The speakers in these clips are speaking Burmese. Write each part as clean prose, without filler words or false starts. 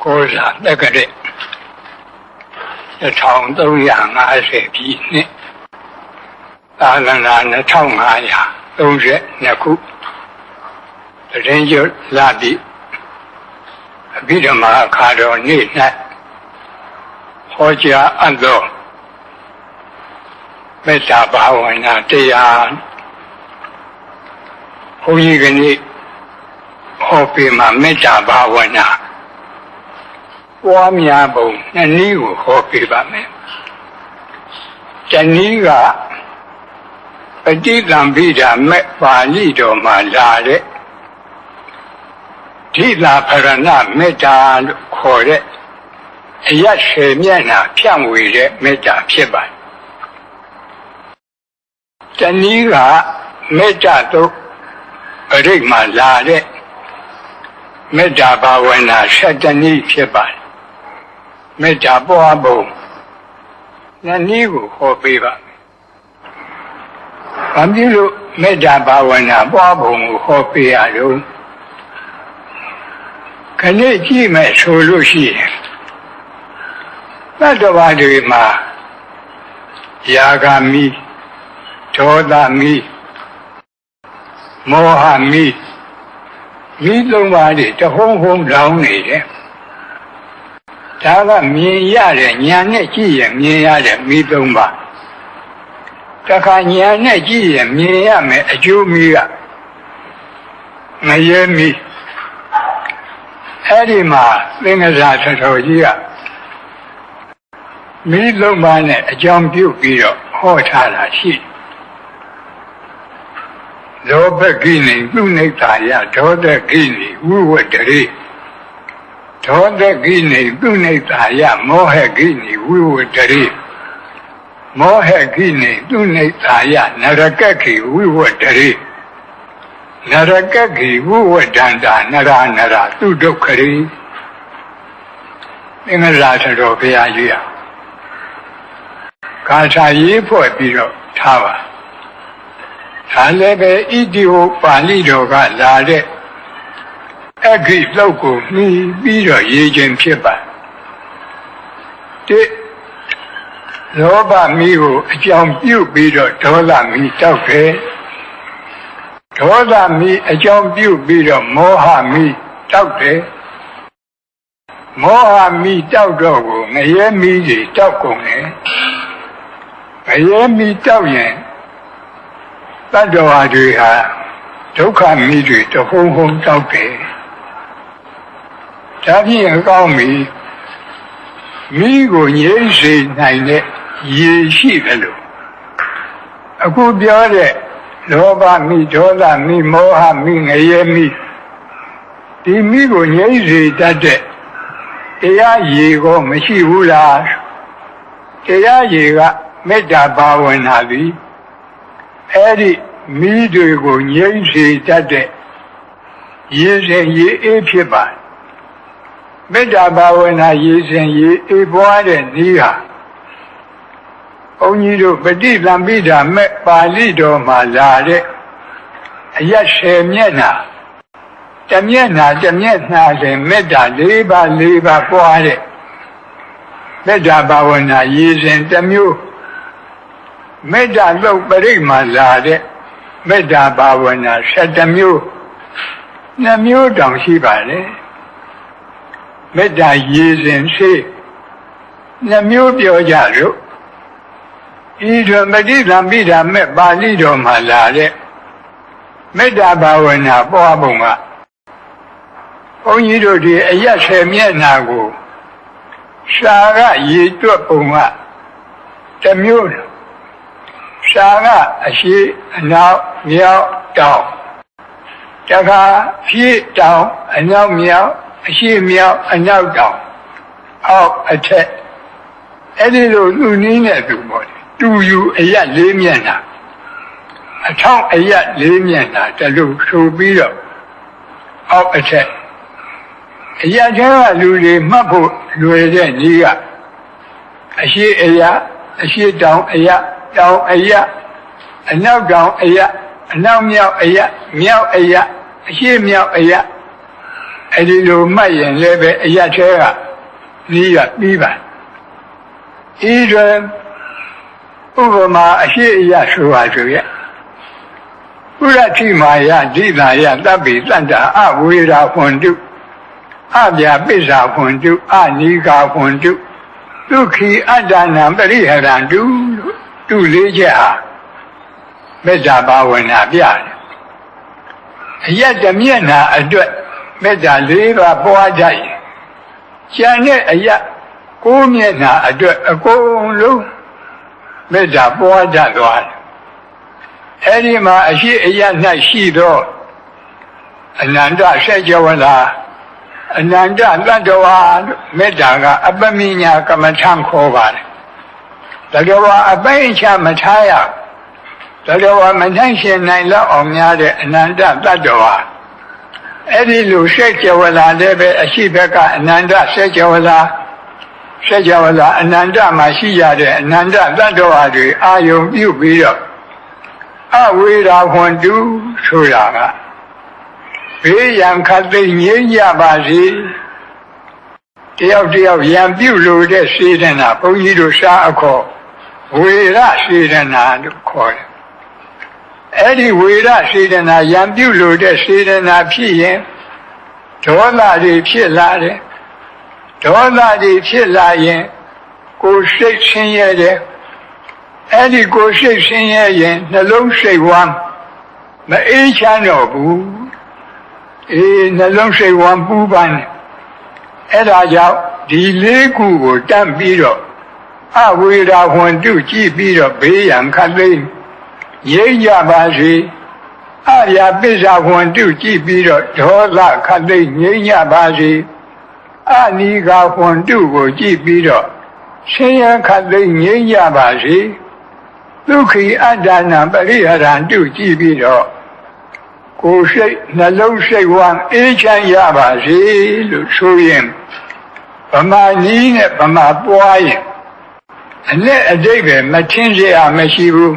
ကိုးစားတက္ကရာ1350ပြည့်နှစ်သာသနာ2532ခုတရင်ကျွလာပြီအဘိဓမ္မာအခါတော်နေ့၌ဟောကြားအပ်သောမေတ္တာဘာဝနာတရားဘုန်းကြီးကနေ့ဟောပေးမှာမေတ္တာဘာဝနာပွားများပုံနှစ်နည်းကိုဟောပေးပါမယ်။တနည်းကပဋိသင်္ပိဒမေပါဠိတော်မှာလာတဲ့ဓိလာဖရဏမေတ္တာလို့ခေါ်တဲ့အရရှေမျက်နှာဖြန့်ဝေတဲ့မေတ္တာဖြစ်ပါတယ်။တနည်းကမေတ္တာတို့ပရိမှာလာတဲ့မေတ္တာဘာဝနာ7နည်းဖြစ်ပါတယ်။မေတ္တာပွားပုံနှစ်နည်းကိုဟောပေးပါမယ်။ဘာဖြစ်လို့မေတ္တာဘာဝနာပွားပုံကိုဟောပေးရလို့ခဏကြည့်မယ်ဆိုလို့ရှိရင်သတ္တဝါတွေမှာယာဂမီဒေါသမီမောဟမီသုံးပါးတွေတဟုံးဟုံးလောင်းနေတယ်ဒါကမြင်ရတဲ့ဉာဏ်နဲ့ကြည့်ရင်မြင်ရတဲ့မီသုံးပါးတခါဉာဏ်နဲ့ကြည့်ရင်မြင်ရမယ်အကျိုးမီကငရဲမီအဲ့ဒီမှာသင်္ကစားထတော်ကြီးကမီသုံးပါးနဲ့အကြောင်းပြုပြီးတော့ဟောထားတာရှိတယ်လောဘကိနေသူနိတာယဒေါသကိနေဝိဝတ္တရေဒေါသကိနေသူနိတာယမောဟကိနေဝိဝတ္တရေမောဟကိနေသူနိတာယနရကကိဝိဝတ္တရေနရကကိဝိဝတ္တန္တာနရသူဒုက္ခရေသင်္ဃရာထတော်ဘုရားကြီးကာထာရေးဖွဲ့ပြီးတော့ထားပါဒါလည်းပဲဣတိဟောပါဠိတော်ကလာတဲ့အဂိလောက်ကိုမှီပြီးတော့ရေးခြင်းဖြစ်ပါလောဘမီးကိုအကြောင်းပြုပြီးတော့ဒေါသမီးတောက်တယ်ဒေါသမီးအကြောင်းပြုပြီးတော့မောဟမီးတောက်တယ်မောဟမီးတောက်တော့ကိုငရဲမီးတွေတောက်ကုန်တယ်ငရဲမီးတောက်ရင်တတ္တဝါတွေဟာဒုက္ခမီးတွေတဟုံးဟုံးတောက်တယ်ဒါဖြင့်အကောင်းမီးကိုငြိမ်းစေနိုင်တဲ့ရေရှိတယ်လို့အခုပြောတဲ့လောဘမီးဒေါသမီးမောဟမီးငရဲမီးဒီမီးကိုငြိမ်းစေတတ်တဲ့တရားရေကိုမရှိဘူးလားတရားရေကမေတ္တာဘာဝနာသည်အဲ့ဒီမီးတွေကိုငြိမ်းစေတတ်တဲ့ရေစဉ်ရေအေးဖြစ်ပါမေတ္တာဘာဝနာရေစဉ်ရေအေးပွားတဲ့နည်းဟာဘုန်းကြီးတို့ပဋိသင်္ပိဒမေပါဠိတော်မှာလာတဲ့အရ10မျက်နှာတစ်မျက်နှာစဉ်မေတ္တာ4ပါးပွားတဲ့မေတ္တာဘာဝနာရေစဉ်တစ်မျိုးမေတ္တာသုတ်ပရိမှာလာတဲ့မေတ္တာဘာဝနာ7မျိုး2မျိုးတောင်ရှိပါလေမေတ္တာရေစဉ်ရှိ2မျိုးပြောကြလို့ဤသို့ပဋိသင်္ပိဒမေပါဠိတော်မှာလာတဲ့မေတ္တာဘာဝနာပွားပုံကဘုန်းကြီးတို့ဒီအရ10မျက်နှာကိုရှာကရေတွက်ပုံကတစ်မျိုးရှာကအရှိအနောက်မြောက်တောင်တခါဖြည့်တောင်အနောက်မြောက်အရှိမြောက်အနောက်တောင်အောက်အထက်အဲ့ဒီလိုသူနည်းနဲ့သူပေါ့တူယူအရ4မျက်နှာအထောက်အရ4မျက်နှာတလူဆိုပြီးတော့အောက်အထက်အရကျကလူတွေမှတ်ဖို့လွယ်တဲ့နည်းကအရှိအရအရှိတောင်အရတောင်အရအနောက်တောင်အရအနောက်မြောက်အရမြောက်အရအရှိမြောက်အရ ဒီလိုမှတ်ရင်လည်းပဲအရထဲကပြီးရပြီးပါဤတွင်ဥပမာအရှိအယဆိုပါဆိုရဲ့ဥရတိမာယဒိသာယတပ်ပိတန္တာအဝေရာဟွန်တုအဗျာပိစ္ဆာဟွန်တုအနိကာဟွန်တုဒုက္ခိအတ္တနံပရိဟရန္တုတုလေးချက်ဟာမေတ္တာဘာဝနာပြတယ်အယတမျက်နာအတွက်မေတ္တာ၄ပါးပွားကြရင်ကျန်တဲ့အယကိုးမျက်နာအတွက်အကုန်လုံးမေတ္တာပွားကြသွားတယ်အဲဒီမှာအရှိအယ၌ရှိသောအနန္တဆက်ကြဝဠာအနန္တတတ္တဝါမေတ္တာကအပမိညာကမ္မထံခေါ်ပါတယ်တတ္တဝါအပိုင်းအခြားမထားရတတ္တဝါမနှိုင်းရှင်နိုင်လောက်အောင်များတဲ့အနန္တတတ္တဝါအဲ့ဒီလိုဆက်ကြဝဠာလည်းပဲအရှိဘက်ကအနန္တဆက်ကြဝဠာအနန္တမှာရှိရတဲ့အနန္တတတ္တဝါတွေအာယုံပြုပြီးတော့အဝေရာဟွန်တုဆိုတာကဘေးရန်ခတ်သိငြိမ်းကြပါစေတယောက်တယောက်ရန်ပြုလို့တဲ့စေတနာဘုန်းကြီးတို့ရှားအခေါ်ဝေရစေတနာလို့ခေါ်တယ်အဲ့ဒီဝေရစေတနာရန်ပြုလို့တဲ့စေတနာဖြစ်ရင်ဒေါသတွေဖြစ်လာတယ်ဒေါသတွေဖြစ်လာရင်ကိုယ်စိတ်ဆင်းရဲတယ်အဲ့ဒီကိုယ်စိတ်ဆင်းရဲရင်နှလုံးစိတ်ဝမ်းမအေးချမ်းတော့ဘူးနှလုံးစိတ်ဝမ်းပူပန်တယ်အဲ့ဒါကြောင့်ဒီလေးခုကိုတတ်ပြီးတော့အဝေရာဟွန်တုကြည့်ပြီးတော့ဘေးရန်ခတ်သိမ်းငြိမ်းကြပါစေအဗျာပိစ္ဆာဟွန်တုကြည့်ပြီးတော့ဒေါသခတ်သိမ်းငြိမ်းကြပါစေအနိကာဟွန်တုကိုကြည့်ပြီးတော့ဆင်းရဲခတ်သိမ်းငြိမ်းကြပါစေဒုက္ခိအတ္တနာပရိဟရန္တုကြည့်ပြီးတော့ကိုယ်စိတ်နှလုံးစိတ်ဝမ်းအေးချမ်းရပါစေလို့ဆိုရင်ဗမာနည်းနဲ့ဗမာပွားရင်အနဲ့အတိတ်ပဲမထင်เสียမရှိဘူး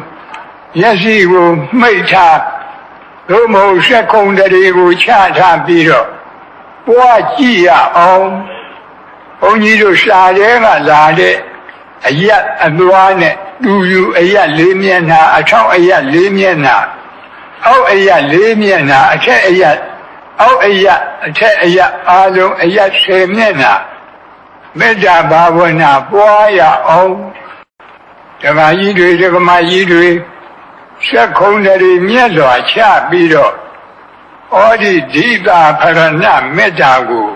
မျက်စိကိုမှိတ်ထားသို့မဟုတ်စက်ခုံတွေကိုချထားပြီးတော့ပွားကြည့်ရအောင်ဘုန်းကြီးတို့စာထဲကလာတဲ့အယက်အသွားနဲ့တူယူအယက်၄မျက်နှာအထောက်အယက်၄မျက်နှာအောက်အယက်၄မျက်နှာအထက်အယက်အောက်အယက်အထက်အယက်အားလုံးအယက်10မျက်နှာမေတ္တာဘာဝနာပွားရအောင်ဓမ္မကြီးတွေဓမ္မကြီးတွေဆက်ခုံတွေမြတ်စွာချပြီးတော့ဩဒီဒိတာဖရဏမေတ္တာကို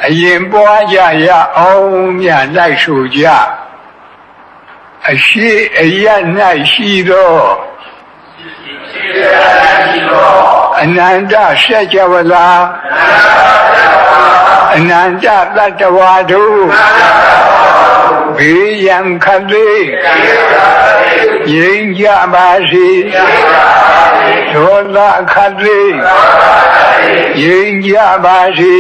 အရင်ပွားကြရအောင်မြတ်လိုက်ဆိုကြအရှိအယက်၌ရှိသောအနန္တဆက်ကြဝဠာအနန္တတတ္တဝါတို့ဘေးရန်ခတ်သိမ်းငြိမ်းကြပါစေဒေါသခတ်သိမ်းငြိမ်းကြပါစေ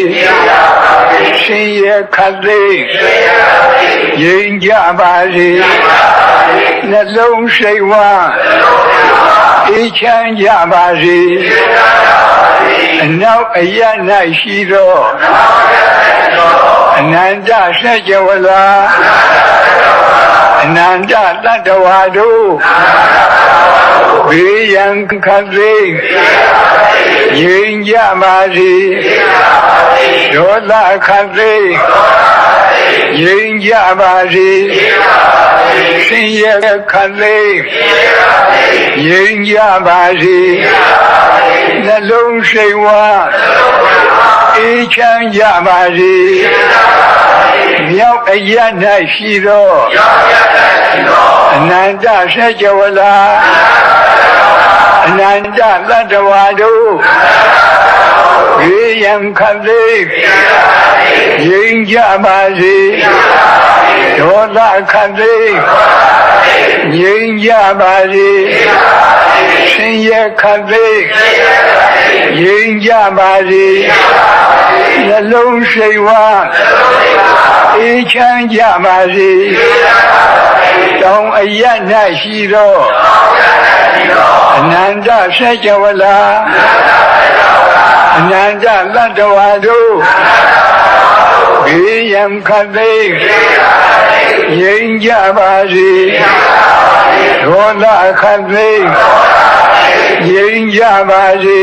ဆင်းရဲခတ်သိမ်းငြိမ်းကြပါစေနှလုံးစိတ်ဝမ်းအေးချမ်းကြပါစေအနောက်အယက်၌ရှိသောအနန္တဆက်ကြဝဠာအနန္တတတ္တဝါတို့ဘေးရန်ခတ်သိမ်းငြိမ်းကြပါစေဒေါသခတ်သိမ်းငြိမ်းကြပါစေဆင်းရဲခတ်သိမ်းငြိမ်းကြပါစေနှလုံးစိတ်ဝမ်းအေးချမ်းကြပါစေမြောက်အယက်၌ရှိသောအနန္တဆက်ကြဝဠာအနန္တတတ္တဝါတို့ဘေးရန်ခတ်သိမ်းငြိမ်းကြပါစေဒေါသခတ်သိမ်းငြိမ်းကြပါစေဆင်းရဲခတ်သိမ်းငြိမ်းကြပါစေနှလုံးစိတ်ဝမ်းအေးချမ်းကြပါစေတောင်အယက်၌ရှိသောအနန္တဆက်ကြဝဠာ အနန္တလတ္တဝါတို့ဘေးရန်ခတ်သိမ်းငြိမ်းကြပါစေဒေါသခတ်သိမ်းငြိမ်းကြပါစေ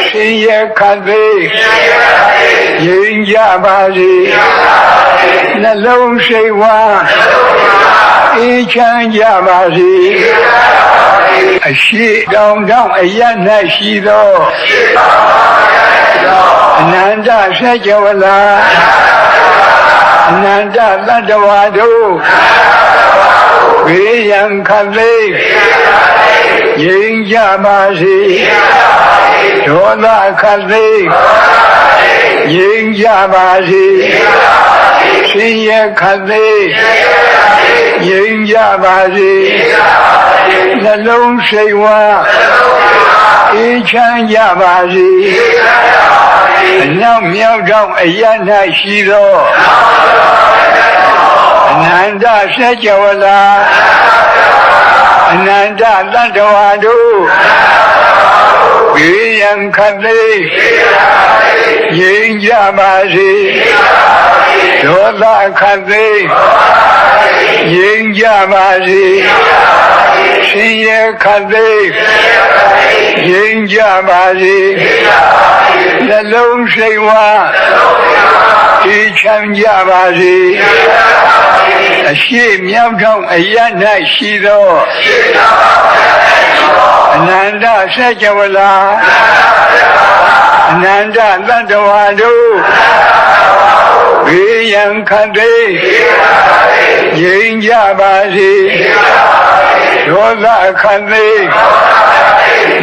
ဆင်းရဲခတ်သိမ်းငြိမ်းကြပါစေနှလုံးစိတ်ဝမ်းအေးချမ်းကြပါစေအရှိတောင်တောင်အရ၌ရှိသောအနန္တစัจ java လာအနန္တတတ္တဝါတို့ဘေးရန်ခတ်သိမ်းငြိမ်းကြပါစေဒေါသခတ်သိမ်းငြိမ်းကြပါစေဆင်းရဲခတ်သိမ်းငြိမ်းကြပါစေနှလုံးစိတ်ဝမ်းအေးချမ်းကြပါစေအနောက်မြောက်တောင်အရ၌ရှိသောအနန္တစัจ java လာအနန္တတတ္တဝါတို့ဘေးရန်ခတ်သိမ်းငြိမ်းကြပါစေဒေါသခတ်သိမ်းငြိမ်းကြပါစေဆင်းရဲခတ်သိမ်းငြိမ်းကြပါစေနှလုံးစိတ်ဝမ်းအေးချမ်းကြပါစေအရှိမြောက်ထောင်အရ၌ရှိသောအနန္တစัจ java လာအနန္တတတ္တဝါတို့ဘေးရန်ခတ်သိမ်းငြိမ်းကြပါစေဒေါသခတ်သိမ်း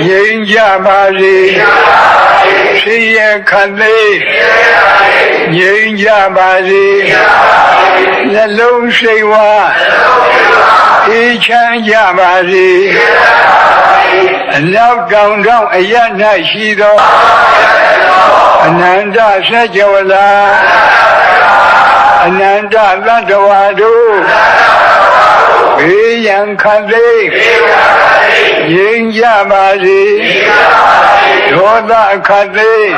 ငြိမ်းကြပါစေဆင်းရဲခတ်သိမ်းငြိမ်းကြပါစေနှလုံးစိတ်ဝမ်းအေးချမ်းကြပါစေအနောက်တောင်တောင်အရ၌ရှိသောအနန္တစัจ java လာအနန္တတတ္တဝါတို့ဘေးရန်ခတ်သိမ်းငြိမ်းကြပါစေဒေါသခတ်သိမ်း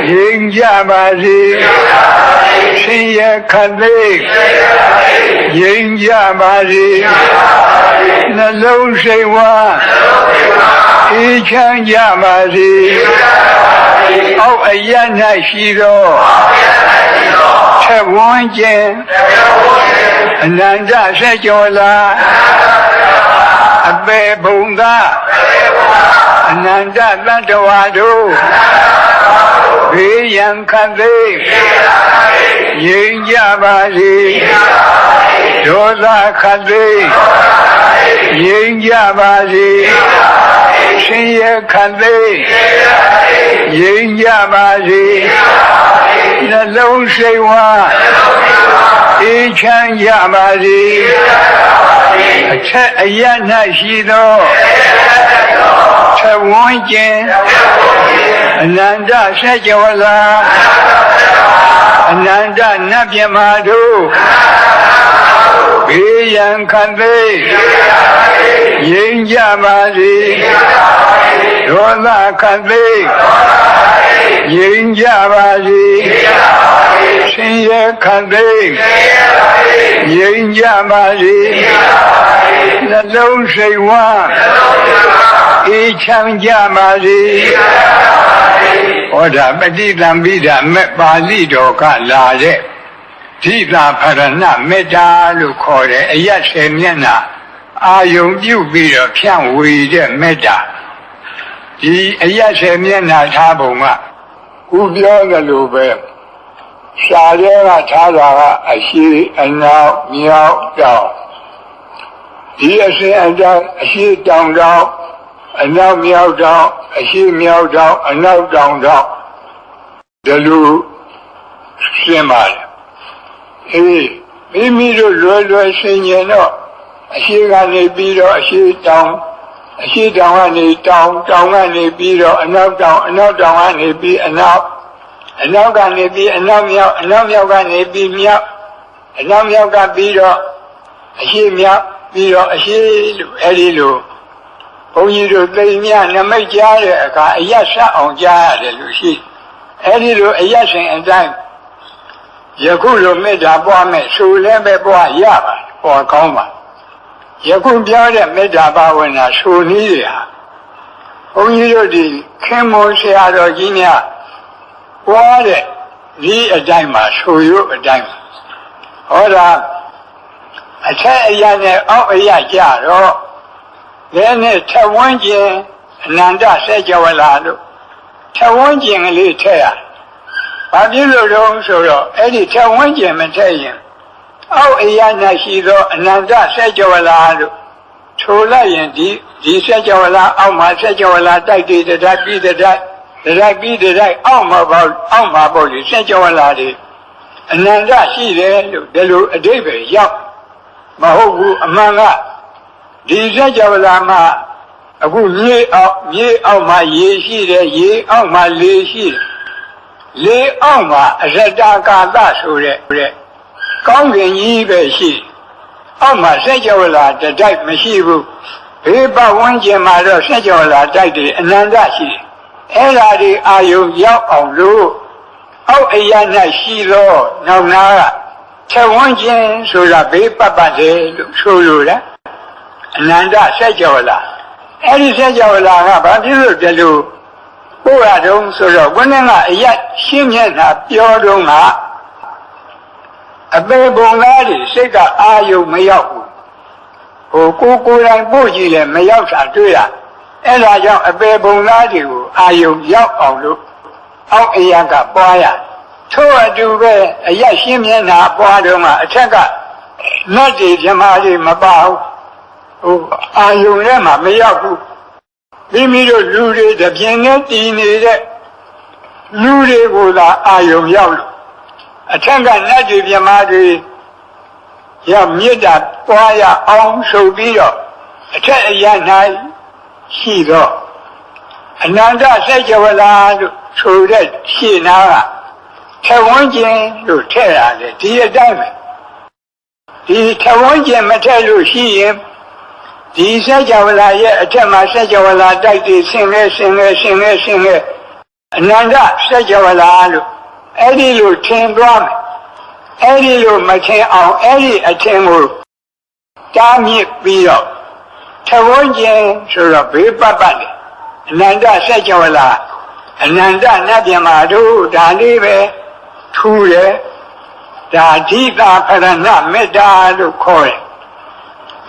ငြိမ်းကြပါစေဆင်းရဲခတ်သိမ်းငြိမ်းကြပါစေနှလုံးစိတ်ဝမ်းအေးချမ်းကြပါစေအောက်အရ၌ရှိသောထက်ဝန်းကျင်အနန္တစัจ java လာအပေဘုံသာအနန္တတတ္တဝါတို့ဘေးရန်ခတ်သိမ်းငြိမ်းကြပါစေဒေါသခတ်သိမ်းငြိမ်းကြပါစေဆင်းရဲခတ်သိမ်းငြိမ်းကြပါစေနှလုံးစိတ်ဝမ်းအေးချမ်းကြပါစေအထက်အရ၌ရှိသောထက်ဝန်းကျင်အနန္တစัจ java လာအနန္တနတ်မြမာတို့ဘေးရန်ခတ်သိမ်းငြိမ်းကြပါစေဒေါသခတ်သိမ်းငြိမ်းကြပါစေဆင်းရဲခတ်သိမ်းငြိမ်းကြပါစေနှလုံးစိတ်ဝမ်းအေးချမ်းကြပါစေဟောဒါပဋိသင်္ပိဒမဲ့ပါဠိတော်ကလာတဲ့ဓိတာဖရဏမေတ္တာလို့ခေါ်တဲ့အရ10မျက်နှာအာယုံပြုပြီးတော့ဖြန့်ဝေတဲ့မေတ္တာဒီအရ10မျက်နှာထားပုံကဥပြောသလိုပဲရှားရဲကထားတာကအရှိအနောက်မြောက်တောင်ဒီအစဉ်အတိုင်းအရှိတောင်တောင်အနောက်မြောက်တောင်အရှိမြောက်တောင်အနောက်တောင်တောင်ဒီလိုရှင်းပါတယ်မိမိတို့လွယ်ဆင်ញင်တော့အရှိကနေပြီးတော့အရှိတောင်ကနေတောင်ကနေပြီးတော့အနောက်တောင်ကနေပြီးအနောက်ကနေပြီးအနောက်မြောက်ကနေပြီးမြောက်အနောက်မြောက်ကပြီးတော့အရှိမြောက်ပြီးတော့အရှိလို့အဲဒီလို ဘုန်းကြီးတို့သိများနမိတ်ကြားတဲ့အခါအယတ်ဆက်အောင်ကြားရတယ်လို့ရှိအဲ့ဒီလိုအယတ်စဉ်အတိုင်းယခုလိုမေတ္တာပွားမယ်ဆိုလည်းပဲပွားရပါပေါ်ကောင်းပါယခုပြောတဲ့မေတ္တာဘာဝနာဆိုနည်းတွေဟာဘုန်းကြီးတို့ဒီခင်မောဆရာတော်ကြီးများပွားတဲ့ဒီအတိုင်းမှာဆိုရုပ်အတိုင်းဟောတာအထက်အရာနဲ့အောက်အရာကြတော့လည်းနဲ့ထဝန်းကျင်အနန္တဆက်ကြဝလာလို့ထဝန်းကျင်ကလေးထည့်ရဘာဖြစ်လို့တော့ဆိုတော့အဲ့ဒီထဝန်းကျင်မထည့်ရင်အောက်အရာ၌ရှိသောအနန္တဆက်ကြဝလာလို့ထိုလိုက်ရင်ဒီဆက်ကြဝလာအောက်မှာဆက်ကြဝလာတိုက်တည်တိုက်ပြီးတိုက်ပြီးတိုက်အောက်မှာပေါ့လေဆက်ကြဝလာတွေအနန္တရှိတယ်လို့ဒီလိုအဓိပ္ပာယ်ရောက်မဟုတ်ဘူးအမှန်ကဒီဆက်ကြဝလာမှာအခုမြေအောက်မှာရေရှိတယ်ရေအောက်မှာလေရှိတယ်လေအောက်မှာအရတကာသဆိုတဲ့ကောင်းကင်ကြီးပဲရှိအောက်မှာဆက်ကြဝလာတိုက်မရှိဘူးဘေးပတ်ဝန်းကျင်မှာတော့ဆက်ကြဝလာတိုက်တယ်အနန္တရှိတယ်အဲ့ဓာဒီအာယုရောက်အောင်လို့အောက်အရာ၌ရှိသောနောက်နာကထဝန်းကျင်ဆိုတာဘေးပတ်တယ်လို့ဆိုလိုတယ်အနန္တဆက်ကြဝလာအဲ့ဒီဆက်ကြဝလာကဘာဖြစ်လို့ဒီလိုပို့ရတုံးဆိုတော့ဘုန်းကအရာရှင်းမျက်နှာပြောတုံးကအပေပုံသားတွေစိတ်ကအာယုမရောက်ဘူးကိုယ်တိုင်ပို့ကြည့်လဲမရောက်တာတွေ့ရအဲ့ဒါကြောင့်အပေပုံသားတွေကိုအာယုရောက်အောင်လို့အောက်အရာကပွားရထို့အတူပဲအရာရှင်းမျက်နှာပွားတုံးကအထက်ကနတ်တွေဓမ္မတွေမပါဘူးအာယုံထဲမှာမရောက်ဘူးမိမိတို့လူတွေတပြင်းနဲ့တည်နေတဲ့လူတွေကိုသာအာယုံရောက်လို့အထက်ကနတ်တွေဓမ္မတွေရမြစ်တာပွားရအောင်ဆိုပြီးတော့အထက်အရာ၌ရှိတော့အနန္တဆက်ကြဝလာလို့ဆိုတဲ့ရှင်းနာကထဝန်းကျင်လို့ထည့်ရတယ်ဒီအတိုင်းပဲဒီထဝန်းကျင်မထည့်လို့ရှိရင်ဒီဆက်ကြဝလာရဲ့အထက်မှာဆက်ကြဝလာတိုက်တည်ဆင်းလဲအနန္တဆက်ကြဝလာလို့အဲ့ဒီလိုထင်သွားမယ်အဲ့ဒီလိုမထင်အောင်အဲ့ဒီအထင်ကိုတားမြစ်ပြီးတော့ထဝန်းကျင်ဆိုတော့ဘေးပတ်တယ်အနန္တဆက်ကြဝလာအနန္တနတ်ပြမာတို့ဒါလေးပဲထူတယ်ဒါဓိတာခရဏမေတ္တာလို့ခေါ်တယ်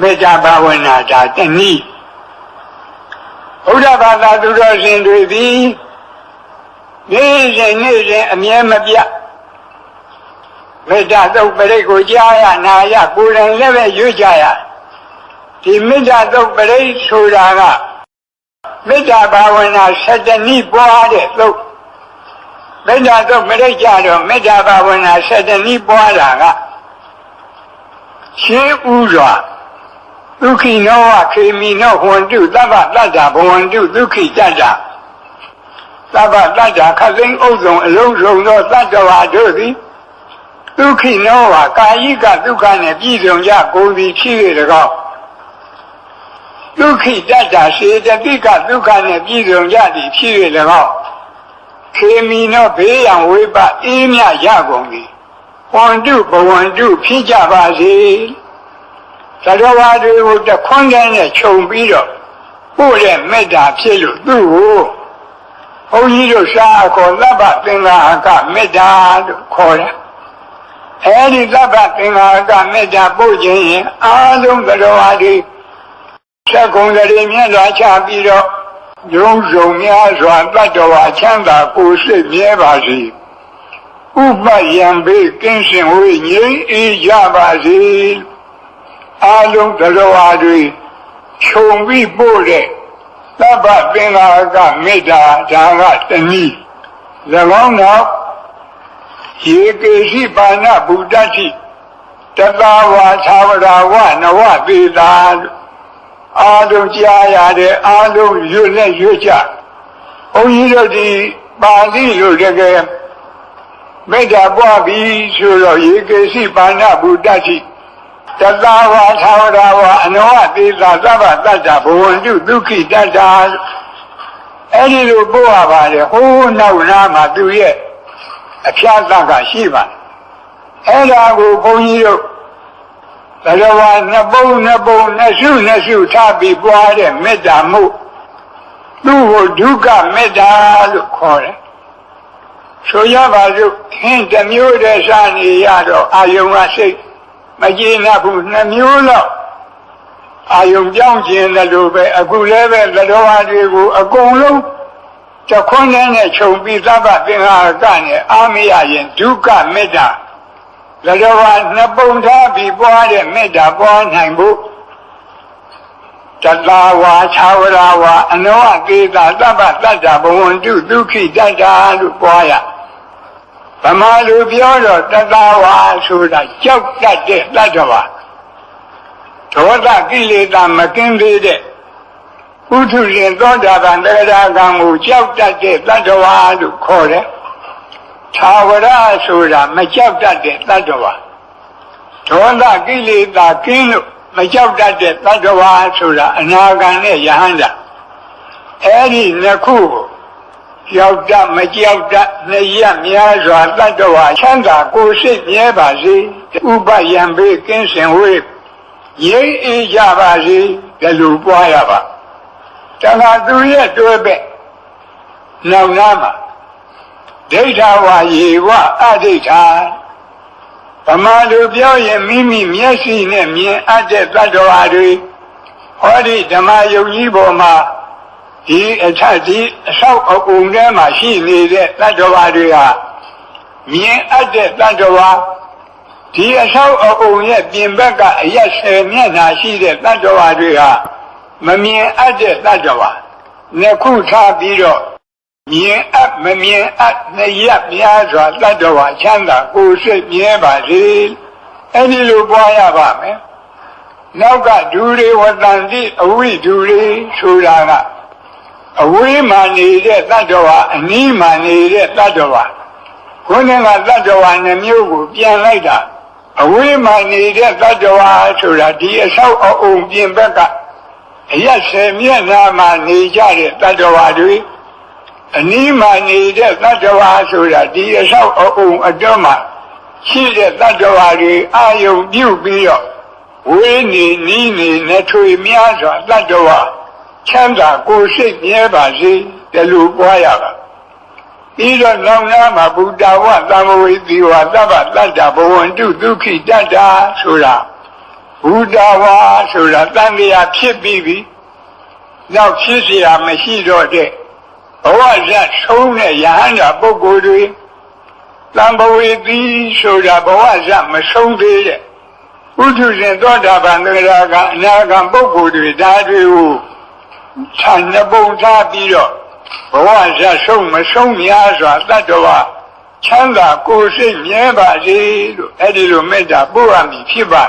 မေတ္တာဘာဝနာဒါတနည်းဘုရားဘာသာသူတော်ရှင်တွေသည်နေ့စဉ်အမြဲမပြတ်မေတ္တာသုတ်ပရိတ်ကိုကြားရနာရကိုယ်တိုင်လည်းပဲရွတ်ကြရဒီမေတ္တာသုတ်ပရိတ်ဆိုတာကမေတ္တာဘာဝနာ7နည်းပွားတဲ့သုတ်မေတ္တာသုတ်ပရိတ်ကြတော့မေတ္တာဘာဝနာ7နည်းပွားတာကရှင်းဥစွာဒုက္ခိနောဝခေမိနောဟွန္တုသဗ္ဗတတ္တဘဝန္တုဒုက္ခိတတ္တသဗ္ဗတတ္တခသိန်းဥစ္စုံအလုံးစုံသောတတ္တဝါတို့သည်ဒုက္ခိနောဝကာယိကဒုက္ခနှင့်ပြည့်စုံကြကုန်သည်ဖြစ်၍၎င်းဒုက္ခိတတ္တစေတသိကဒုက္ခနှင့်ပြည့်စုံကြသည်ဖြစ်၍၎င်းခေမိနောဘေးရန်ဝိပအေးမြရကုန်သည်ဟွန္တုဘဝန္တုဖြစ်ကြပါစေသတ္တဝါတွေကိုတခွန်းနဲ့ခြုံပြီးတော့ပို့တဲ့မေတ္တာဖြစ်လို့သူ့ကိုဘုန်းကြီးတို့ရှားခေါ်သဗ္ဗသင်္ဃာကမေတ္တာလို့ခေါ်တယ်အဲဒီသဗ္ဗသင်္ဃာကမေတ္တာပို့ခြင်းရင်အားလုံးသတ္တဝါတွေဆက်ကုန်တွေမြတ်စွာချပြီးတော့ယုံစုံများစွာတတ္တဝါချမ်းသာကိုယ်စိတ်မြဲပါစေဥပယံဘေးကင်းစင်ဝေးငြိမ်းအေးကြပါစေအားလုံးသတ္တဝါတွေခြုံပြီးပို့တဲ့သဗ္ဗသင်္ဃာကမေတ္တာဒါကတနည်း၎င်းနောက်ယေကေရှိပါဏဗုဒ္ဓတိတသာဝါသာဝရဝနဝသေတာအာလုံးကြားရတဲ့အာလုံးရွတ်နဲ့ရွတ်ကြဘုန်းကြီးတို့ဒီပါဠိလိုတကယ်မေတ္တာပွားပြီးဆိုတော့ယေကေရှိပါဏဗုဒ္ဓတိတသာဝါသာဝရဝအန နောသေသာသဗ္ဗတတ္တဘဝန္တုဒုက္ခိတတ္တာအဲ့ဒီလိုပို့ရပါတယ်ဟိုးနောက်နားမှာသူရဲ့အဖျားသက်ကရှိပါတယ်အဲ့ဒါကိုဘုန်းကြီးတို့ဘဂဝါနှစ်ပုံနှစ်စုထားပြီးပွားတဲ့မေတ္တာမှုသူ့ကိုဒုက္ခမေတ္တာလို့ခေါ်တယ်ဆိုရပါစို့ခင်းတစ်မျိုးတည်းစားနေရတော့အာယုံကစိတ်မကျေနပ်ဘူးနှစ်မျိုးလောက်အာယုံပြောင်းခြင်းလို့ပဲအခုလည်းပဲသတ္တဝါတွေကိုအကုန်လုံးတခွန်းနဲ့ခြုံပြီးသဗ္ဗသင်္ခါရကနဲ့အာမရရင်ဒုက္ခမေတ္တာသတ္တဝါနှစ်ပုံထားပြီးပွားတဲ့မေတ္တာပွားနိုင်ဖို့တတဝါခြာဝရဝါအနောကေတာသဗ္ဗတတ္တဘဝန္တုဒုက္ခိတတ္တာလို့ပွားရဗမာလူပြောတော့တတဝါဆိုတာကြောက်တတ်တဲ့တတ္တဝါဒေါသကိလေသာမကင်းသေးတဲ့ပုထုဇဉ်သောတာပန်တဂရကံကိုကြောက်တတ်တဲ့တတ္တဝါလို့ခေါ်တယ်ထာဝရဆိုတာမကြောက်တတ်တဲ့တတ္တဝါဒေါသကိလေသာကင်းလို့မကြောက်တတ်တဲ့တတ္တဝါဆိုတာအနာဂံနဲ့ယဟန္တာအဲ့ဒီနှစ်ခုကိုကြောက်တတ်မကြောက်တတ်နှစ်ရများစွာတတ္တဝါချမ်းသာကိုယ်စိတ်မြဲပါစေဥပယံဘေးကင်းစင်ဝေးရိပ်အေးကြပါစေဒီလိုပွားရပါတခါသူရဲ့တွဲပဲ့နောက်နားမှာဒိဋ္ဌဝါယေဝအဒိဋ္ဌာဗမာလူပြောရင်မိမိမျက်စိနဲ့မြင်အပ်တဲ့တတ္တဝါတွေဟောဒီဓမ္မယုံကြီးပေါ်မှာဒီအထက်ဒီအဆောက်အအုံထဲမှာရှိနေတဲ့တတ္တဝါတွေဟာမြင်အပ်တဲ့တတ္တဝါဒီအဆောက်အအုံရဲ့ပြင်ဘက်ကအရက်10မျက်နှာရှိတဲ့တတ္တဝါတွေဟာမမြင်အပ်တဲ့တတ္တဝါနှစ်ခုထားပြီးတော့မြင်အပ်မမြင်အပ်နှစ်ရပ်များစွာတတ္တဝါချမ်းသာကိုယ်စိတ်မြဲပါစေအဲ့ဒီလိုပွားရပါမယ်နောက်ကဒူတွေဝတ္တန်တိအဝိဒူတွေဆိုတာကအဝေးမှနေတဲ့တတ္တဝါအနီးမှနေတဲ့တတ္တဝါခုနကတတ္တဝါနှမျိုးကိုပြန်လိုက်တာအဝေးမှနေတဲ့တတ္တဝါဆိုတာဒီအဆောက်အအုံပြင်ဘက်ကအရက်10မျက်နှာမှနေကြတဲ့တတ္တဝါတွေအနီးမှနေတဲ့တတ္တဝါဆိုတာဒီအဆောက်အအုံအတွင်းမှာရှိတဲ့တတ္တဝါတွေအာယုံပြုပြီးတော့ဝေးနေနီးနေနှထွေများစွာတတ္တဝါချမ်းသာကိုယ်စိတ်မြဲပါစေဒီလိုပွားရပါပြီးတော့နောင်နာမှာဘုဒ္ဓဝသံဝေတိဝသဗ္ဗတတ္တဘဝန္တုဒုက္ခိတတ္တာဆိုတာဘုဒ္ဓဝါဆိုတာတန်မြာဖြစ်ပြီးပြီနောက်ဖြစ်เสียမရှိတော့တဲ့ဘဝဇတ်ဆုံးတဲ့ယဟန္တာပုဂ္ဂိုလ်တွေသံဘဝေတိဆိုတာဘဝဇတ်မဆုံးသေးတဲ့ပုထုဇဉ်သောတာပန်သဂရကအနာဂံပုဂ္ဂိုလ်တွေဒါတွေကိုခြံနှစ်ပုံထားပြီးတော့ဘဝဇတ်ဆုံးမဆုံးများစွာတတ္တဝါချမ်းသာကိုယ်စိတ်မြဲပါစေလို့အဲ့ဒီလိုမေတ္တာပို့ရမည်ဖြစ်ပါ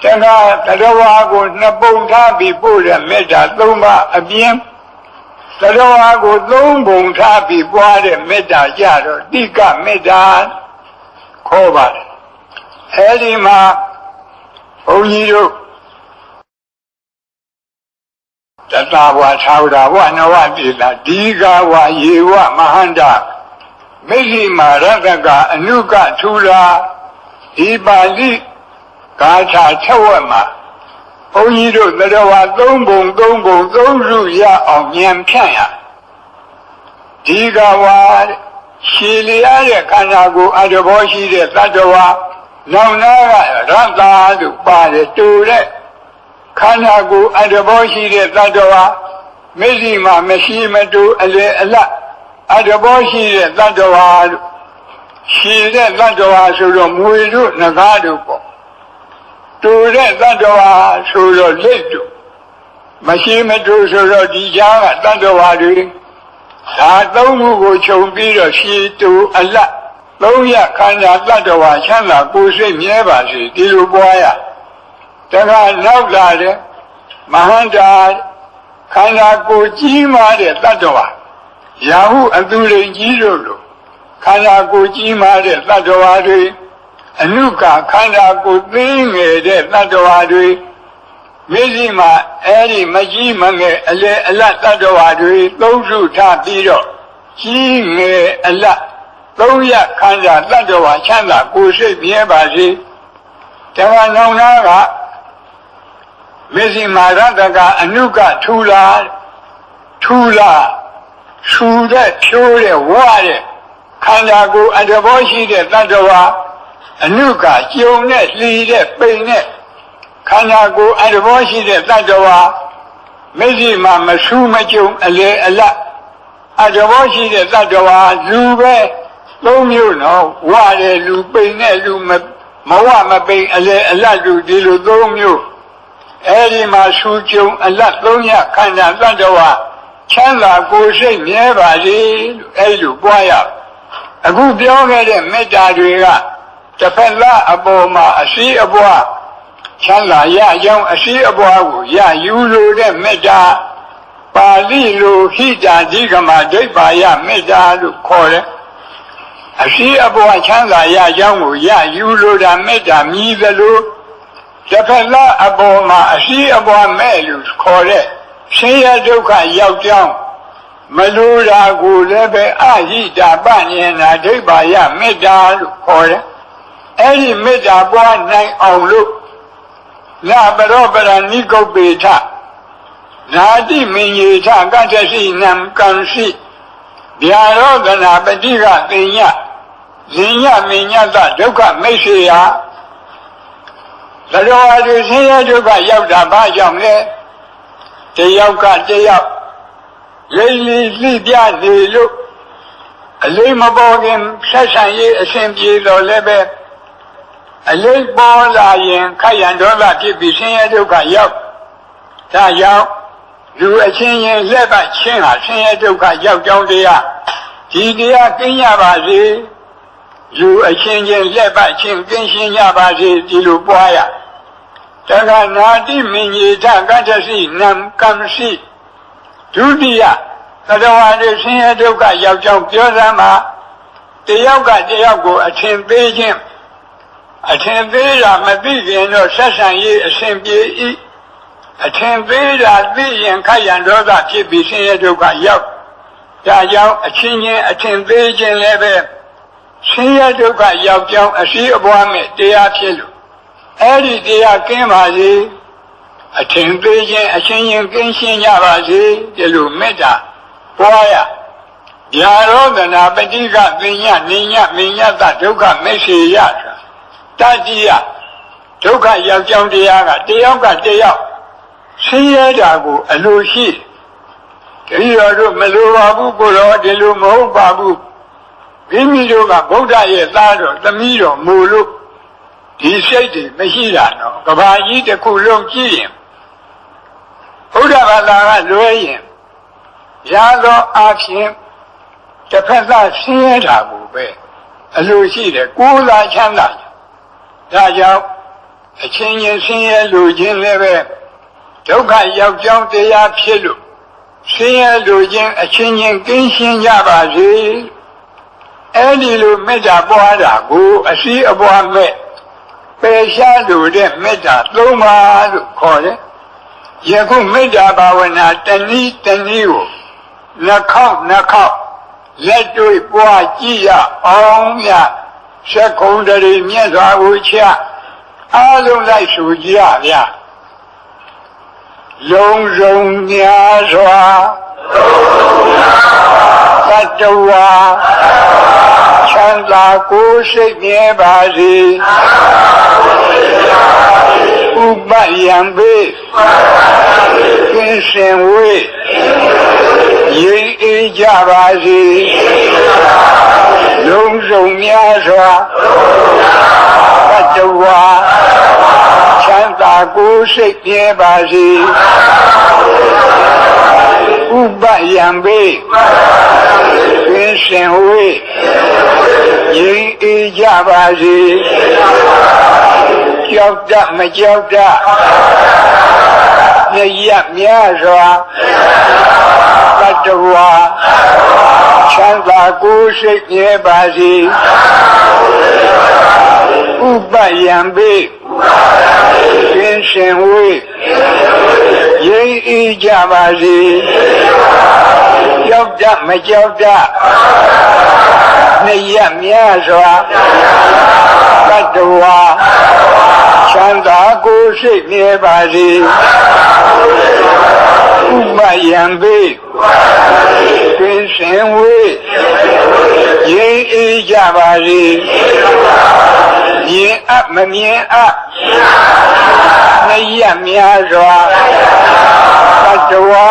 တခါတတ္တဝါကိုနှစ်ပုံထားပြီးပို့တဲ့မေတ္တာ၃ပါးအပြင်တတ္တဝါကို3ပုံထားပြီးပွားတဲ့မေတ္တာကြတော့တိကမေတ္တာခေါ်ပါတယ်အဲဒီမှာဘုန်းကြီးတို့တတဝါသာဝရဝနဝတိလာဒီဃဝါယေဝမဟန္တာမိစ္ဆိမာရတကအနုကထူလာဒီပါဠိဂါထာချက်ဝက်မှာဘုန်းကြီးတို့တတဝါ3ပုံ3စုရအောင်ဉာဏ်ဖြန့်ရဒီဃဝါရှည်လျားတဲ့ခန္ဓာကိုယ်အတ္တဘောရှိတဲ့တတဝါနောင်နာကရတ္တာလို့ပါတယ်တူတဲ့ခန္ဓာကိုယ်အတ္တဘောရှိတဲ့တတဝါမျက်စိမှာမရှိမတူအလေအလတ်အတ္တဘောရှိတဲ့တတဝါလို့ရှည်တဲ့တတဝါဆိုတော့မွေတို့ငကားတို့ပေါ့တူတဲ့တတဝါဆိုတော့လက်တို့မရှိမတူဆိုတော့ဒီကြားကတတဝါတွေဒါသုံးခုကိုခြုံပြီးတော့ရှည်တူအလတ်3ရခန္ဓာတတ္တဝါချမ်းသာကိုယ်စိတ်မြဲပါစေဒီလိုပွားရတခါနောက်လာတဲ့မဟန္တာခန္ဓာကိုယ်ကြီးမားတဲ့တတ္တဝါရာဟုအသူရိန်ကြီးတို့လိုခန္ဓာကိုယ်ကြီးမားတဲ့တတ္တဝါတွေအနုကခန္ဓာကိုယ်သိငယ်တဲ့တတ္တဝါတွေ မေဇိမာအဲ့ဒီမကြီးမငယ်အလေအလတ်တတ္တဝါတွေသုံးစုထားပြီးတော့ကြီးငယ်အလတ်သုံးရခန္ဓာတတ္တဝါချမ်းသာကိုယ်စိတ်မြဲပါစေတခါနောင်နာကမေဇိမာရတကအနုကထူလာထူတဲ့ဖြိုးတဲ့ဝါတဲ့ခန္ဓာကိုယ်အတဘောရှိတဲ့တတ္တဝါအနုကကျုံနဲ့လှီတဲ့ပိန်နဲ့ခန္ဓာကိုယ်အတဘောရှိတဲ့တတ္တဝါမေဇိမာမဆူးမကျုံအလေအလတ်အတဘောရှိတဲ့တတ္တဝါလူပဲသုံးမျိုးနော်ဝါတဲ့လူပိန်တဲ့လူမဝမပိန်အလေအလတ်လူဒီလိုသုံးမျိုးအဲဒီမှာဆူကျုံအလတ်သုံးရခန္ဓာတတ္တဝါချမ်းသာကိုယ်စိတ်မြဲပါစေလို့အဲဒီလိုပွားရအခုပြောခဲ့တဲ့မေတ္တာတွေကတစ်ဖက်သားအပေါ်မှာအရှိအပွားချမ်းသာရကြောင်းအရှိအပွားကိုရယူလိုတဲ့မေတ္တာပါဠိလိုဟိတာဓိကမဒိဗ္ဗာယမေတ္တာလို့ခေါ်တယ်အရှိအပွားချမ်းသာရကြောင်းကိုရယူလိုတာမေတ္တာမြည်သလိုတစ်ဖက်သားအပေါ်မှာအရှိအပွားမဲ့လို့ခေါ်တဲ့ဆင်းရဲဒုက္ခရောက်ကြောင်းမလိုတာကိုလည်းပဲအဟိတာပဉ္စနာဒိဗ္ဗာယမေတ္တာလို့ခေါ်တယ်အဲ့ဒီမေတ္တာပွားနိုင်အောင်လို့နာပရောပရဏိကုပ္ပေထနာတိမင်ယေထကတ္တရှိနံကံရှိဗျာရောဂနာပတိကသိညဇိညမင်ညတဒုက္ခမိတ်ဆေယသရောအတုဆင်းရဲဒုက္ခရောက်တာဘာကြောင့်လဲတယောက်ကတယောက်လိမ့်လီလှိပြနေလို့အလိမ့်မပေါ်ခင်ဆက်ဆံရေးအစဉ်ပြေတော်လည်းပဲအလိမ့်ပေါ်လာရင်ခက်ရန်ဒေါသဖြစ်ပြီးဆင်းရဲဒုက္ခရောက်ဒါကြောင့်လူအချင်းချင်းလက်ပတ်ချင်းဟာဆင်းရဲဒုက္ခရောက်ကြောင်းတရားဒီတရားကင်းရပါစေလူအချင်းချင်းလက်ပတ်ချင်းကင်းရှင်းကြပါစေဒီလိုပွားရတခါနာတိမင်ကြီးထကတ္တရှိနံကံရှိဒုတိယသတ္တဝါတွေဆင်းရဲဒုက္ခရောက်ကြောင်းပြောစမ်းမှာတယောက်ကတယောက်ကိုအထင်သေးခြင်းအထင်သေးတာမသိခင်တော့ဆက်ဆံရေးအစဉ်ပြေ၏အထင်သေးတာသိရင်ခက်ရန်ဒေါသဖြစ်ပြီးဆင်းရဲဒုက္ခရောက်ဒါကြောင့်အချင်းချင်းအထင်သေးခြင်းလည်းပဲဆင်းရဲဒုက္ခရောက်ကြောင်းအရှိအပွားမဲ့တရားဖြစ်လို့အဲ့ဒီတရားကင်းပါစေအထင်သေးခြင်းအချင်းချင်းကင်းရှင်းကြပါစေဒီလိုမေတ္တာပွားရဗျာရောဂနာပတိကသိညနိညမင်ညတဒုက္ခမိတ်ဆေယတတိယဒုက္ခရောက်ကြောင်းတရားကတယောက်ကတယောက်ဆင်းရဲတာကိုအလိုရှိတတိယတို့မလိုပါဘူးကိုတော့ဒီလိုမဟုတ်ပါဘူးမိမိတို့ကဗုဒ္ဓရဲ့သားတော်သမီးတော်မူလို့ဒီစိတ်တွေမရှိတာတော့ကဘာကြီးတစ်ခုလုံးကြည့်ရင်ဘုရားဘာသာကလွဲရင်ရသောအဖြစ်တစ်ဖက်သားဆင်းရဲတာကိုပဲအလိုရှိတယ်ကိုယ်သာချမ်းသာဒါကြောင့်အချင်းချင်းဆင်းရဲလိုခြင်းလည်းပဲဒုက္ခရောက်ကြောင်းတရားဖြစ်လို့ဆင်းရဲလိုခြင်းအချင်းချင်းကင်းရှင်းကြပါစေအဲ့ဒီလိုမေတ္တာပွားတာကိုအရှိအပွားမဲ့ပယ်ရှားလိုတဲ့မေတ္တာသုံးပါလို့ခေါ်တယ်ယခုမေတ္တာဘာဝနာတဏှိကိုနှခေါက်လက်တွေ့ပွားကြည့်ရအောင်မြတ်သက္ကုံတရီမြတ်စွာဘုရားအားလုံးလိုက်ဆိုကြရဗျာလုံးစုံများစွာသတ္တဝါချမ်းသာကိုယ်စိတ်မြဲပါစေဥပယံဘေကင်းစင်ဝေးရိပ်အေးကြပါစေလုံးစုံများစွာသတ္တဝါချမ်းသာကိုယ်စိတ်မြဲပါစေဥပယံဘေကင်းစင်ဝေးရိပ်အေးကြပါစေကြောက်တတ်မကြောက်တတ်ရများစွာသတ္တဝါချမ်းသာကိုယ်စိတ်မြဲပါစေဥပယံဘေကင်းစင်ဝေး ကြပါစေကြောက်တမကြောက်တနှစ်ရက်များစွာတတ္တဝါချမ်းသာကိုယ်စိတ်မြဲပါစေဥပယံပေကင်းစင်ဝေးရင်းအေးကြပါစေမြင်အပ်မမြင်အပ်နှစ်ရက်များစွာတတ္တဝါ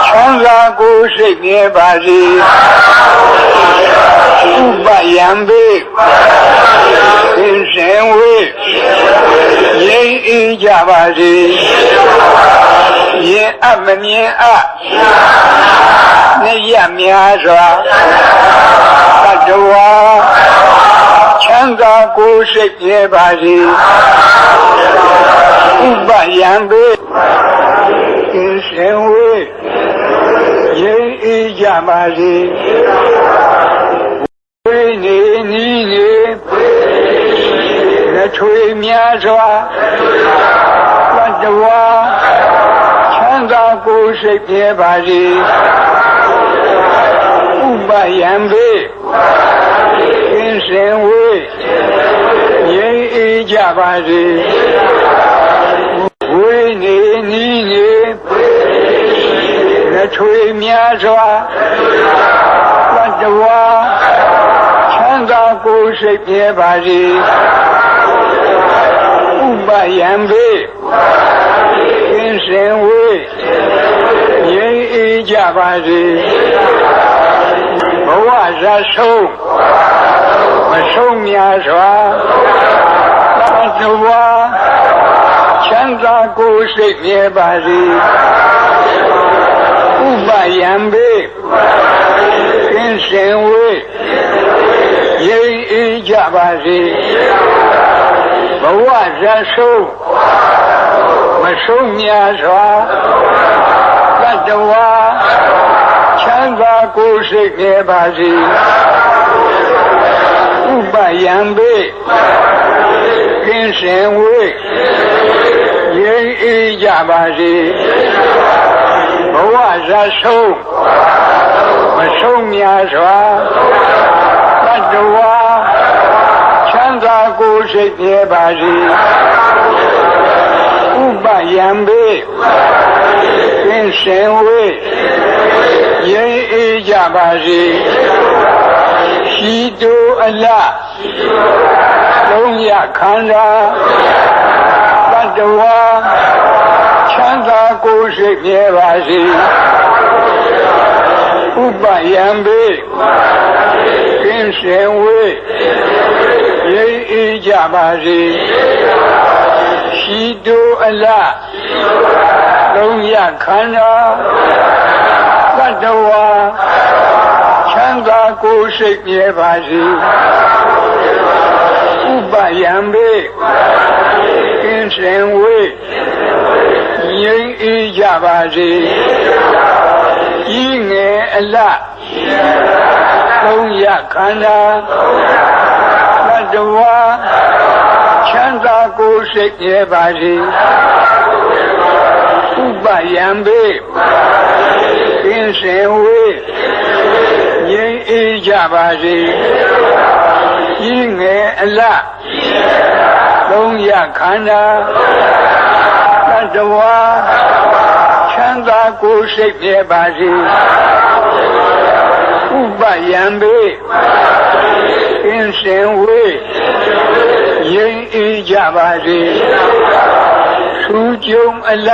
ချမ်းသာကိုယ်စိတ်မြဲပါစေဥပယံပေကင်းစင်ဝေးရင်းအေးကြပါစေမြင်အပ်မမြင်အပ်နှစ်ရက်များစွာတတ္တဝါချမ်းသာကိုယ်စိတ်မြဲပါစေဥပယံပေကင်းစင်ဝေးရင်းအေးကြပါစေဝိနေနီးနေလက်ချွေများစွာတတ္တဝါချမ်းသာကိုယ်စိတ်မြဲပါစေဥပယံပေကင်းစင်ဝေးရင်းအေးကြပါစေဝိနေနီးနေလက်ချွေများစွာတတ္တဝါချမ်းသာကိုယ်စိတ်မြဲပါစေဥပယံပေကင်းစင်ဝေးရင်းအေးကြပါစေဘဝဇာဆုံးမဆုံးများစွာတတ္တဝါချမ်းသာကိုယ်စိတ်မြဲပါစေဥပယံပေကင်းစင်ဝေးရင်းအေးကြပါစေဘဝဇာဆုံးမဆုံးများစွာတတ္တဝါချမ်းသာကိုယ်စိတ်မြဲပါစေဥပယံပေကင်းစင်ဝေးရင်းအေးကြပါစေဘဝဇာဆုံးမဆုံးများစွာတတ္တဝါချမ်းသာကိုယ်စိတ်မြဲပါစေဥပယံပေကင်းစင်ဝေးရင်းအေးကြပါစေရှိတုအလလုံးရခန္ဓာတတ္တဝါချမ်းသာကိုယ်စိတ်မြဲပါစေဥပယံပေကင်းစင်ဝေးရင်းအေးကြပါစေရှိတုအလလုံးရခန္ဓာတတ္တဝါချမ်းသာကိုယ်စိတ်မြဲပါစေဥပယံပေကင်းစင်ဝေးရင်းအေးကြပါစေကြီးငယ်အလလုံးရခန္ဓာတတ္တဝါချမ်းသာကိုယ်စိတ်မြဲပါစေဥပယံပေကင်းစင်ဝေးရင်းအေးကြပါစေကြီးငယ်အလလုံးရခန္ဓာတတ္တဝါချမ်းသာကိုယ်စိတ်မြဲပါစေဥပယံပေကင်းစင်ဝေးရင်းအေးကြပါစေထူးကျုံအလ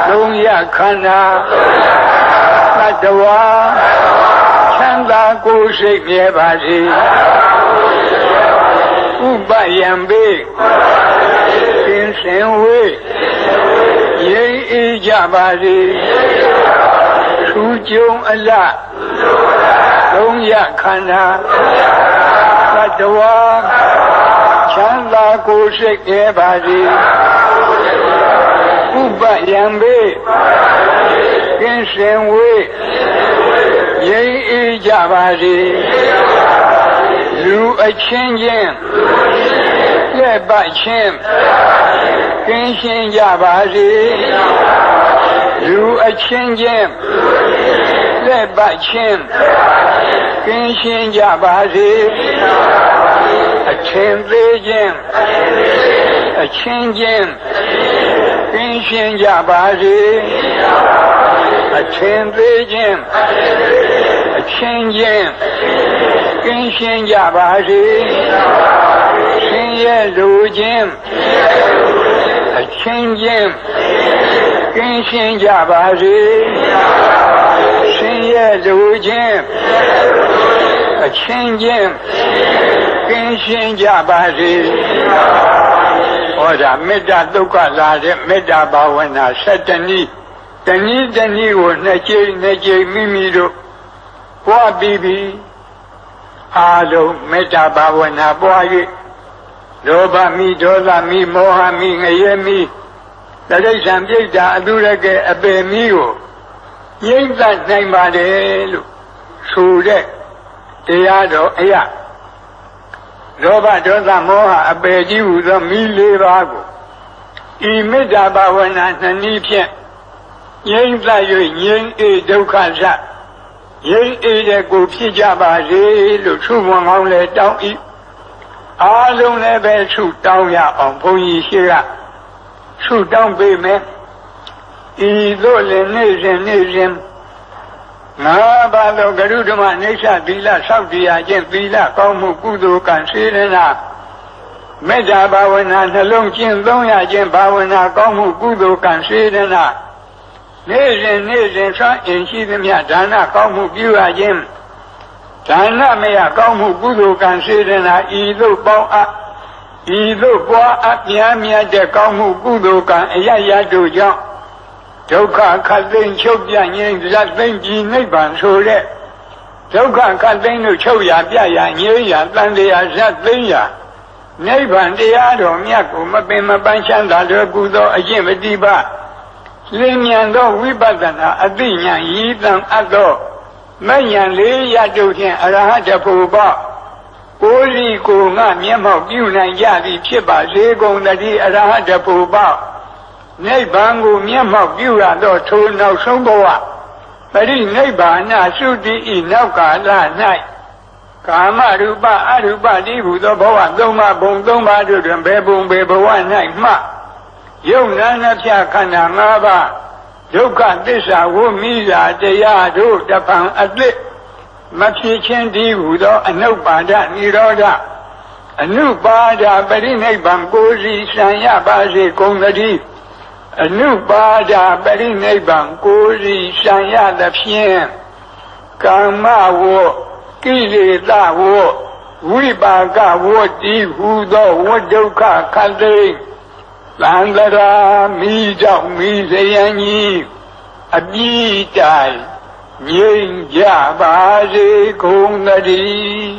လုံးရခန္ဓာတတ္တဝါချမ်းသာကိုယ်စိတ်မြဲပါစေဥပယံပေကင်းစင်ဝေးရင်းအေးကြပါစေထူးကျုံအလလုံးရခန္ဓာတတ္တဝါချမ်းသာကိုယ်စိတ်မြဲပါစေဥပယံပေကင်းစင်ဝေးရင်းအေးကြပါစေ လူအချင်းချင်းလက်ပတ်ချင်းကင်းရှင်းကြပါစေလူအချင်းချင်းလက်ပတ်ချင်းကင်းရှင်းကြပါစေအချင်းသေးချင်းအချင်းချင်းကင်းရှင်းကြပါစေအချင်းသေးချင်းအချင်းချင်းကင်းရှင်းကြပါစေရှင်ရဲ့လူချင်းအချင်းချင်းကင်းရှင်းကြပါစေရှင်ရဲ့လူချင်းအချင်းချင်းကင်းရှင်းကြပါစေဟောဒါမေတ္တာဒုက္ခလာတဲ့မေတ္တာဘာဝနာ7နည်းတနည်းကိုနှစ်ကြိမ်မိမိတို့ပွားပြီးအားလုံးမေတ္တာဘာဝနာပွား၍လောဘမိဒေါသမိမောဟမိငရဲမိတရိစ္ဆာန်ပြိတ္တာအတုရကအပေမိကိုငြိမ့်သက်နိုင်ပါတယ်လို့ဆိုတဲ့တရားတော်အရာလောဘဒေါသမောဟအပေကြီးဟူသောမိ4ပါးကိုဤမေတ္တာဘာဝနာ2နည်းဖြင့်ငြိမ့်သက်၍ငြိမ့်အေဒုက္ခစငြိမ့်အေတဲ့ကိုဖြစ်ကြပါစေလို့ဆုမွန်ကောင်းလဲတောင်းဤအားလုံးလည်းပဲဆုတောင်းရအောင်ဘုန်းကြီးရှိကဆုတောင်းပေးမယ်ဤသို့လည်းနေ့စဉ်ငါးပါးသောဂရုဓမ္မအိဋ္ဌသီလဆောက်တည်ရခြင်းသီလကောင်းမှုကုသိုလ်ကံစေရနာမေတ္တာဘာဝနာနှလုံးကျင့်သုံးရခြင်းဘာဝနာကောင်းမှုကုသိုလ်ကံစေရနာနေ့စဉ်ဆွမ်းအင်ရှိသမျှဒါနကောင်းမှုပြုရခြင်းဒါနမယကောင်းမှုကုသိုလ်ကံစေရနာဤသို့ပေါင်းအပ်ဤသို့ပွားအပ်မြတ်တဲ့ကောင်းမှုကုသိုလ်ကံအယတို့ကြောင့်ဒုက္ခခတ်သိမ်းချုပ်ပြငြိမ်းဇတ်သိမ်းကြည်နိဗ္ဗာန်ဆိုတဲ့ဒုက္ခခတ်သိမ်းလို့ချုပ်ရပြရငြိမ်းရတန်တရားဇတ်သိမ်းရနိဗ္ဗာန်တရားတော်မြတ်ကိုမပင်မပန်းချမ်းသာတော်ကုသောအကျင့်ပฏิပတ်လင်းမြန်သောဝိပဿနာအသိဉာဏ်ရည်တန်အပ်သောမဉ္ဇဉ်4ရတုဖြင့်အရဟတဖို့ပေါကိုယ်စီကိုငါမျက်မှောက်ပြုနိုင်ကြသည်ဖြစ်ပါစေကုန်သတည်းအရဟတဖို့ပေါနိဗ္ဗာန်ကိုမျက်မှောက်ပြုရသောထိုနောက်ဆုံးဘဝပရိနိဗ္ဗာန်သုတိဤနောက်ကာလ၌ကာမရူပအရူပတိဟုသောဘဝ3ပါးဘုံ3ပါးတို့တွင်ဘယ်ဘုံဘယ်ဘဝ၌မှယုံနာနှဖြခန္ဓာ5ပါးဒုက္ခသစ္စာဝိမိစာတရားတို့တပံအသစ်မဖြစ်ခြင်းတည်းဟုသောအနုပါဒနိရောဓအနုပါဒပရိနိဗ္ဗာန်ကိုစီစံရပါစေကုန်သတည်းအနုပါဒပရိနိဗ္ဗာန်ကိုစီစံရသဖြင့်ကာမဝကိလေသာဝဝိပါကဝတိဟုသောဝဒုက္ခခတ်သိမ်းသံဃာမိကြောင့်မိစယံကြီးအပြည့်တိုင်ငြိမ်ကြပါစေကုန်သတည်း